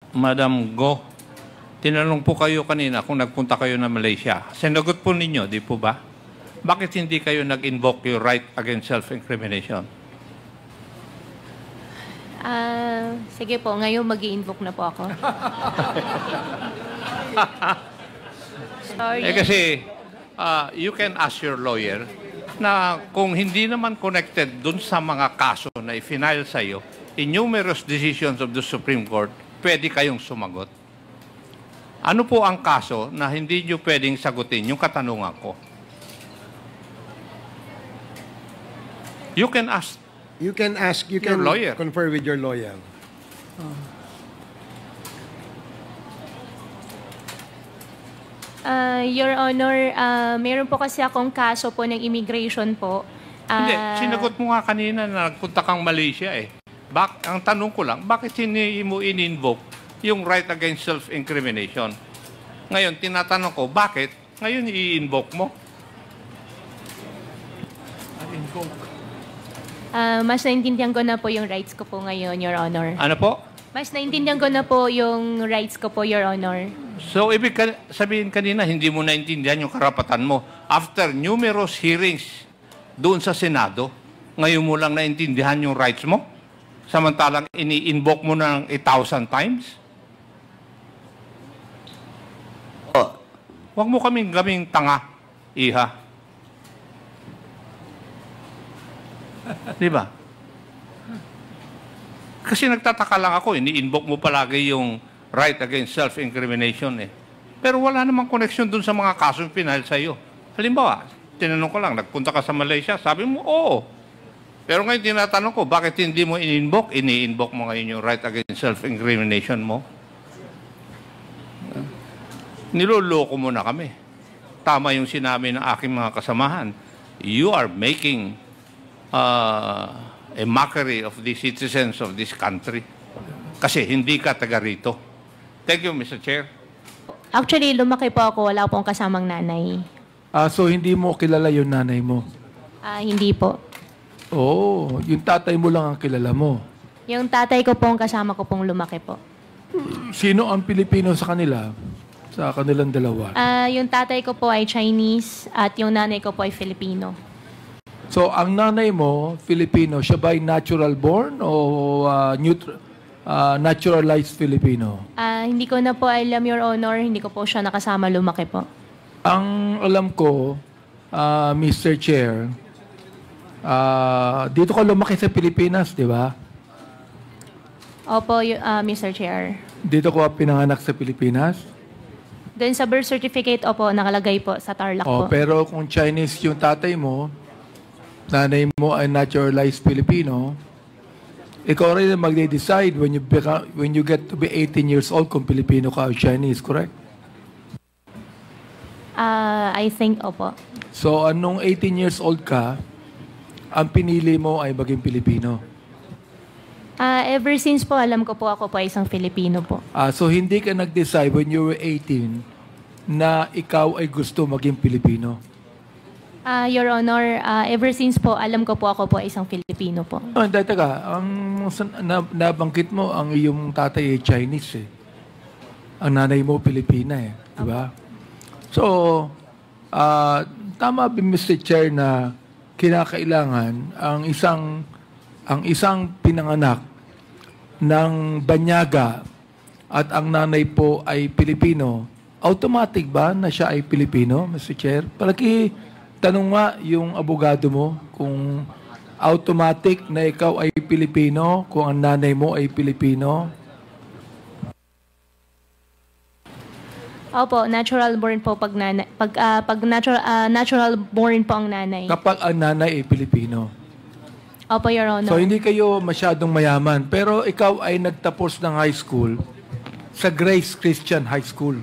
Madam Go, tinanong po kayo kanina kung nagpunta kayo na Malaysia. Sinagot po ninyo, di po ba? Bakit hindi kayo nag-invoke your right against self-incrimination? Sige po, ngayon mag-i-invoke na po ako. Sorry. Kasi you can ask your lawyer na kung hindi naman connected dun sa mga kaso na i-file sa'yo, in numerous decisions of the Supreme Court, pwede kayong sumagot. Ano po ang kaso na hindi nyo pwedeng sagutin yung katanungan ko? You can ask. You can lawyer. confer with your lawyer. Your Honor, meron po kasi akong kaso po ng immigration po. Hindi, sinagot mo nga kanina na nagpunta kang Malaysia eh. Ang tanong ko lang, bakit hindi mo in-invoke yung right against self-incrimination? Ngayon, tinatanong ko, bakit ngayon i-invoke mo? Mas naintindihan ko na po yung rights ko po ngayon, Your Honor. Ano po? Mas naintindihan ko na po yung rights ko po, Your Honor. So, ibig sabihin kanina, hindi mo naintindihan yung karapatan mo. After numerous hearings doon sa Senado, ngayon mo lang naintindihan yung rights mo? Samantalang ini-invoke mo ng 1,000 times? Huwag mo kaming tanga, iha. Di ba? Kasi nagtataka lang ako, ini-invoke mo palagi yung right against self-incrimination eh. Pero wala namang connection dun sa mga kasong pinahal sa'yo. Halimbawa, tinanong ko lang, nagpunta ka sa Malaysia, sabi mo, oo. Pero ngayon tinatanong ko, bakit hindi mo in-invoke? Ini-invoke mo ngayon yung right against self-incrimination mo. Niloloko mo na kami. Tama yung sinabi ng aking mga kasamahan. You are making a mockery of the citizens of this country. Kasi hindi ka taga rito. Thank you, Mr. Chair. Actually, lumaki po ako. Wala pong kasamang nanay. So hindi mo kilala yung nanay mo? Hindi po. Oh, yung tatay mo lang ang kilala mo. Yung tatay ko pong kasama ko pong lumaki po. Sino ang Pilipino sa kanila? Sa kanilang dalawa? Yung tatay ko po ay Chinese at yung nanay ko po ay Filipino. So, ang nanay mo, Filipino, siya ba ay natural born o naturalized Filipino? Hindi ko na po alam, Your Honor. Hindi ko po siya nakasama lumaki po. Ang alam ko, Mr. Chair, dito ka lumaki sa Pilipinas, di ba? Opo, Mr. Chair. Dito ko pinanganak sa Pilipinas? Doon sa birth certificate, opo, nakalagay po sa Tarlac po. Pero kung Chinese yung tatay mo, nanay mo ay naturalized Filipino, ikaw rin ang magde-decide when you get to be 18 years old kung Filipino ka o Chinese, correct? I think, opo. So, anong 18 years old ka, ang pinili mo ay maging Pilipino? Ever since po, alam ko po ako po ay isang Filipino po. So, hindi ka nag-decide when you were 18 na ikaw ay gusto maging Pilipino? Your Honor, ever since po, alam ko po ako po ay isang Filipino po. Teka, nabanggit mo ang iyong tatay ay Chinese eh. Ang nanay mo Pilipina eh. Diba? So, tama ba Mr. Chair na kinakailangan ang isang pinanganak ng banyaga at ang nanay po ay Pilipino, automatic ba na siya ay Pilipino, Mr. Chair? Palagi tanong nga yung abogado mo kung automatic na ikaw ay Pilipino, kung ang nanay mo ay Pilipino. Opo, natural born po pag natural born po ang nanay. Kapag ang nanay ay Pilipino. Opo, Your Honor. So, hindi kayo masyadong mayaman. Pero ikaw ay nagtapos ng high school sa Grace Christian High School.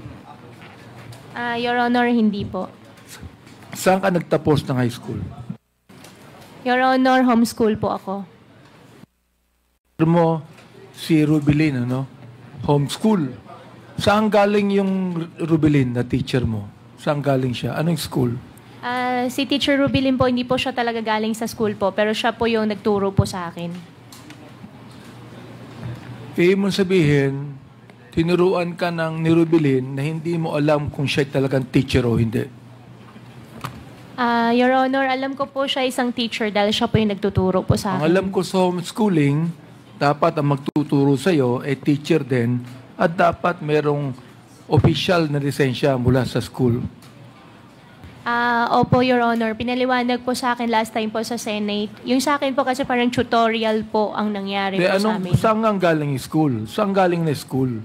Your Honor, hindi po. Saan ka nagtapos ng high school? Your Honor, homeschool po ako. Mo si Rubilin, ano? Homeschool. Saan galing yung Rubilin na teacher mo? Saan galing siya? Anong school? Si Teacher Rubilin po, hindi po siya talaga galing sa school po, pero siya po yung nagturo po sa akin. Ibig mong sabihin, tinuruan ka ng ni Rubilin na hindi mo alam kung siya talagang teacher o hindi? Your Honor, alam ko po siya isang teacher dahil siya po yung nagtuturo po sa Ang akin. alam ko sa homeschooling, dapat ang magtuturo sa'yo ay teacher din at dapat merong official na lisensya mula sa school. Opo, Your Honor. Pinaliwanag po sa akin last time po sa Senate. Yung sa akin po kasi parang tutorial po ang nangyari po sa amin. Saan ang galing yung school? Saan galing na school?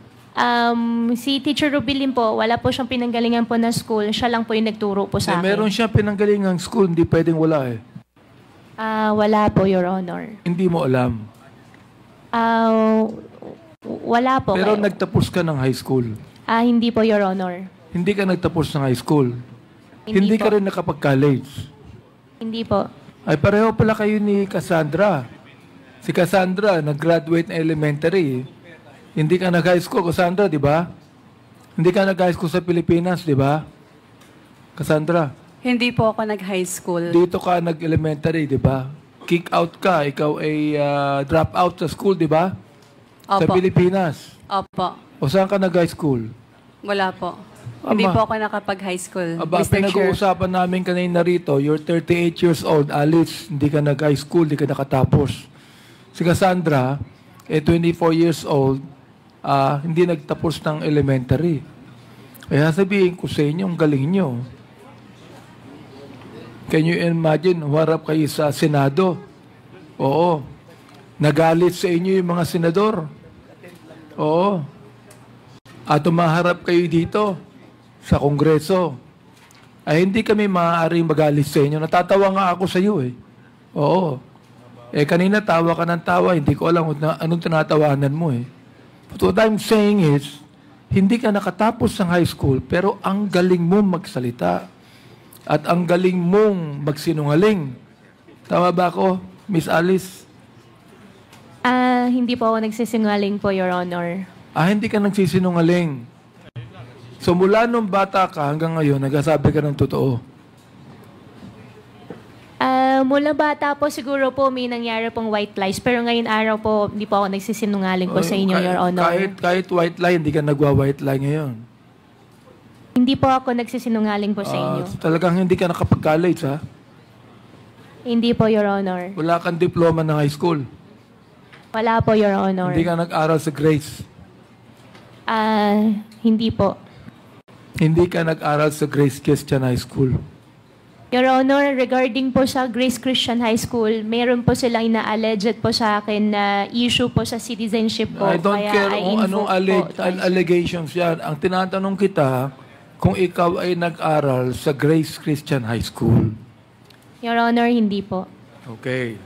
Si Teacher Rubilin po, wala po siyang pinanggalingan po na school. Siya lang po yung nagturo po sa akin. Meron siyang pinanggalingang school, hindi pwedeng wala eh. Wala po, Your Honor. Hindi mo alam. Wala po. Pero nagtapos ka ng high school. Hindi po, Your Honor. Hindi ka nagtapos ng high school. Hindi po. ka rin nakapag-college. Hindi po. Ay pareho pala kayo ni Cassandra. Si Cassandra, nag-graduate na elementary. Hindi ka nag-high school, Cassandra, di ba? Hindi ka nag-high school sa Pilipinas, di ba? Cassandra, Hindi po ako nag-high school. dito ka nag-elementary, di ba? Kick out ka, ikaw ay drop out sa school, di ba? Sa Opo. Pilipinas. Opo. O saan ka nag-high school? Wala po. Ama. Hindi po ako nakapag-high school, Aba, Mr. Chair. pinag-uusapan namin kanina rito, you're 38 years old, Alice, hindi ka nag-high school, hindi ka nakatapos. Si Cassandra, 24 years old, hindi nagtapos ng elementary. Kaya sabihin ko sa inyo, ang galing nyo. Can you imagine, huwarap kayo sa Senado? Oo. Nagalit sa inyo yung mga senador. Oo. At umaharap kayo dito sa Kongreso. Ay hindi kami maaaring magalit sa inyo. Natatawa nga ako sa iyo eh. Oo. Kanina tawa ka ng tawa, hindi ko alam anong tinatawanan mo eh. But what I'm saying is, hindi ka nakatapos ng high school, pero ang galing mong magsalita. At ang galing mong magsinungaling. Tama ba ako, Miss Alice? Hindi po ako nagsisinungaling po, Your Honor. Hindi ka nagsisinungaling. So mula nung bata ka hanggang ngayon, nagsasabi ka ng totoo. Mula bata po siguro po may nangyari pong white lies. Pero ngayon araw po, hindi po ako nagsisinungaling po sa inyo, Your Honor. Kahit white lie, hindi ka nagwa-white lie ngayon. Hindi po ako nagsisinungaling po sa inyo. Talagang hindi ka nakapag-college, ha? Hindi po, Your Honor. Wala kang diploma ng high school. Wala po, Your Honor. Hindi ka nag-aral sa Grace. Hindi po. Hindi ka nag-aral sa Grace Christian High School. Your Honor, regarding po sa Grace Christian High School, meron po silang ina-alleged po sa akin na issue po sa citizenship po. I don't Kaya care I kung anong invoke po to- allegations yan. Ang tinatanong kita, kung ikaw ay nag-aral sa Grace Christian High School. Your Honor, hindi po. Okay.